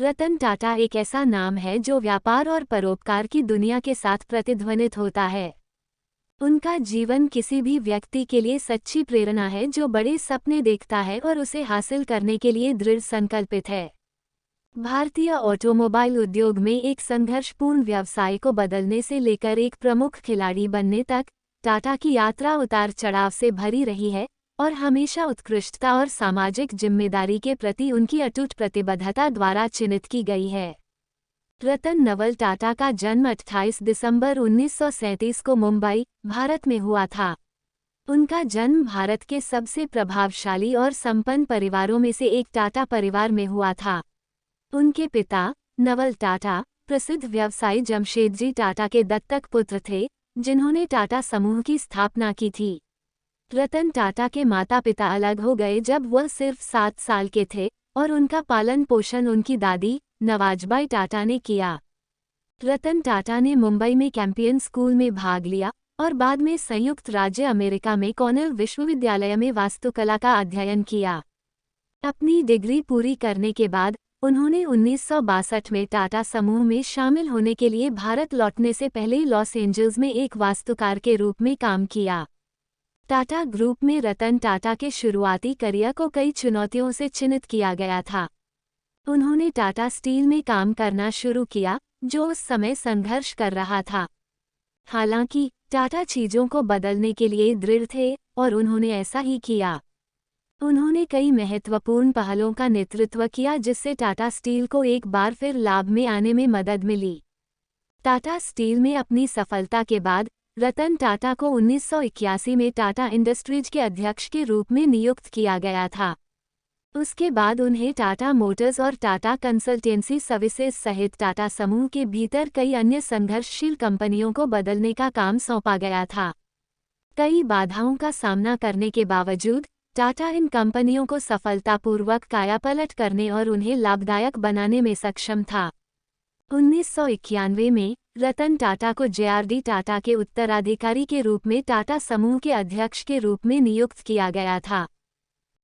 रतन टाटा एक ऐसा नाम है जो व्यापार और परोपकार की दुनिया के साथ प्रतिध्वनित होता है। उनका जीवन किसी भी व्यक्ति के लिए सच्ची प्रेरणा है जो बड़े सपने देखता है और उसे हासिल करने के लिए दृढ़ संकल्पित है। भारतीय ऑटोमोबाइल उद्योग में एक संघर्षपूर्ण व्यवसाय को बदलने से लेकर एक प्रमुख खिलाड़ी बनने तक टाटा की यात्रा उतार चढ़ाव से भरी रही है और हमेशा उत्कृष्टता और सामाजिक जिम्मेदारी के प्रति उनकी अटूट प्रतिबद्धता द्वारा चिन्हित की गई है। रतन नवल टाटा का जन्म 28 दिसंबर 1937 को मुंबई, भारत में हुआ था। उनका जन्म भारत के सबसे प्रभावशाली और संपन्न परिवारों में से एक टाटा परिवार में हुआ था। उनके पिता, नवल टाटा, प्रसिद्ध व्यवसायी जमशेदजी टाटा के दत्तक पुत्र थे, जिन्होंने टाटा समूह की स्थापना की थी। रतन टाटा के माता पिता अलग हो गए जब वह सिर्फ 7 साल के थे और उनका पालन पोषण उनकी दादी, नवाजबाई टाटा ने किया। रतन टाटा ने मुंबई में कैंपियन स्कूल में भाग लिया और बाद में संयुक्त राज्य अमेरिका में कॉर्नेल विश्वविद्यालय में वास्तुकला का अध्ययन किया। अपनी डिग्री पूरी करने के बाद उन्होंने 1962 में टाटा समूह में शामिल होने के लिए भारत लौटने से पहले लॉस एंजल्स में एक वास्तुकार के रूप में काम किया। टाटा ग्रुप में रतन टाटा के शुरुआती करियर को कई चुनौतियों से चिन्हित किया गया था। उन्होंने टाटा स्टील में काम करना शुरू किया, जो उस समय संघर्ष कर रहा था। हालांकि टाटा चीजों को बदलने के लिए दृढ़ थे और उन्होंने ऐसा ही किया। उन्होंने कई महत्वपूर्ण पहलों का नेतृत्व किया जिससे टाटा स्टील को एक बार फिर लाभ में आने में मदद मिली। टाटा स्टील में अपनी सफलता के बाद रतन टाटा को 1981 में टाटा इंडस्ट्रीज के अध्यक्ष के रूप में नियुक्त किया गया था। उसके बाद उन्हें टाटा मोटर्स और टाटा कंसल्टेंसी सर्विसेज सहित टाटा समूह के भीतर कई अन्य संघर्षशील कंपनियों को बदलने का काम सौंपा गया था। कई बाधाओं का सामना करने के बावजूद टाटा इन कंपनियों को सफलतापूर्वक कायापलट करने और उन्हें लाभदायक बनाने में सक्षम था। 1991 में रतन टाटा को जेआरडी टाटा के उत्तराधिकारी के रूप में टाटा समूह के अध्यक्ष के रूप में नियुक्त किया गया था।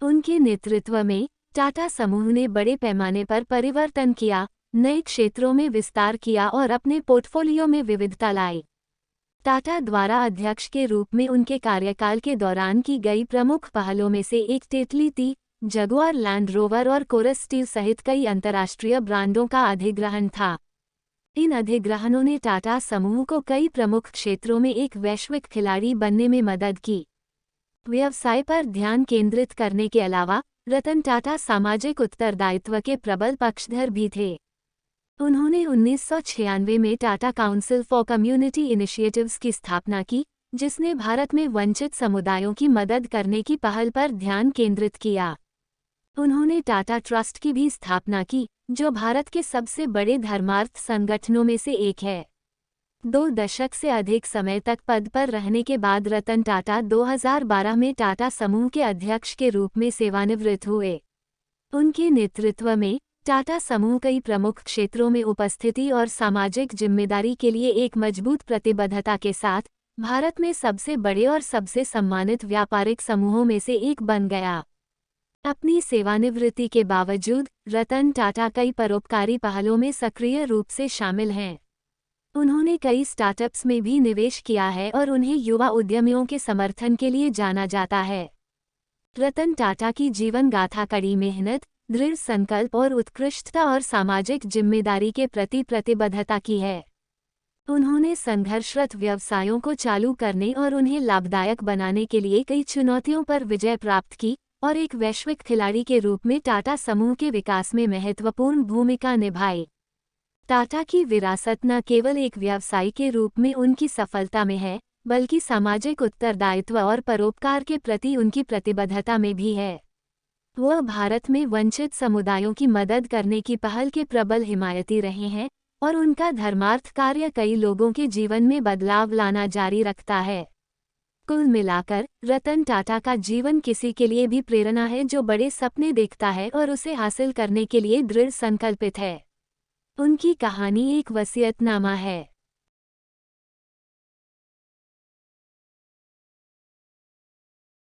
उनके नेतृत्व में टाटा समूह ने बड़े पैमाने पर परिवर्तन किया, नए क्षेत्रों में विस्तार किया और अपने पोर्टफोलियो में विविधता लाई। टाटा द्वारा अध्यक्ष के रूप में उनके कार्यकाल के दौरान की गई प्रमुख पहलों में से एक Tetley tea, Jaguar land rover और कोरस स्टील सहित कई अंतर्राष्ट्रीय ब्रांडों का अधिग्रहण था। इन अधिग्रहणों ने टाटा समूह को कई प्रमुख क्षेत्रों में एक वैश्विक खिलाड़ी बनने में मदद की। व्यवसाय पर ध्यान केंद्रित करने के अलावा रतन टाटा सामाजिक उत्तरदायित्व के प्रबल पक्षधर भी थे। उन्होंने 1996 में Tata council for community initiatives की स्थापना की, जिसने भारत में वंचित समुदायों की मदद करने की पहल पर ध्यान केंद्रित किया। उन्होंने टाटा ट्रस्ट की भी स्थापना की, जो भारत के सबसे बड़े धर्मार्थ संगठनों में से एक है। 2 दशक से अधिक समय तक पद पर रहने के बाद रतन टाटा 2012 में टाटा समूह के अध्यक्ष के रूप में सेवानिवृत्त हुए। उनके नेतृत्व में टाटा समूह कई प्रमुख क्षेत्रों में उपस्थिति और सामाजिक जिम्मेदारी के लिए एक मजबूत प्रतिबद्धता के साथ भारत में सबसे बड़े और सबसे सम्मानित व्यापारिक समूहों में से एक बन गया। अपनी सेवानिवृत्ति के बावजूद रतन टाटा कई परोपकारी पहलों में सक्रिय रूप से शामिल हैं। उन्होंने कई स्टार्टअप्स में भी निवेश किया है और उन्हें युवा उद्यमियों के समर्थन के लिए जाना जाता है। रतन टाटा की जीवन गाथा कड़ी मेहनत, दृढ़ संकल्प और उत्कृष्टता और सामाजिक जिम्मेदारी के प्रति प्रतिबद्धता की है। उन्होंने संघर्षरत व्यवसायों को चालू करने और उन्हें लाभदायक बनाने के लिए कई चुनौतियों पर विजय प्राप्त की और एक वैश्विक खिलाड़ी के रूप में टाटा समूह के विकास में महत्वपूर्ण भूमिका निभाई। टाटा की विरासत न केवल एक व्यवसायी के रूप में उनकी सफलता में है, बल्कि सामाजिक उत्तरदायित्व और परोपकार के प्रति उनकी प्रतिबद्धता में भी है। वह भारत में वंचित समुदायों की मदद करने की पहल के प्रबल हिमायती रहे हैं और उनका धर्मार्थ कार्य कई लोगों के जीवन में बदलाव लाना जारी रखता है। कुल मिलाकर रतन टाटा का जीवन किसी के लिए भी प्रेरणा है जो बड़े सपने देखता है और उसे हासिल करने के लिए दृढ़ संकल्पित है। उनकी कहानी एक वसीयतनामा है।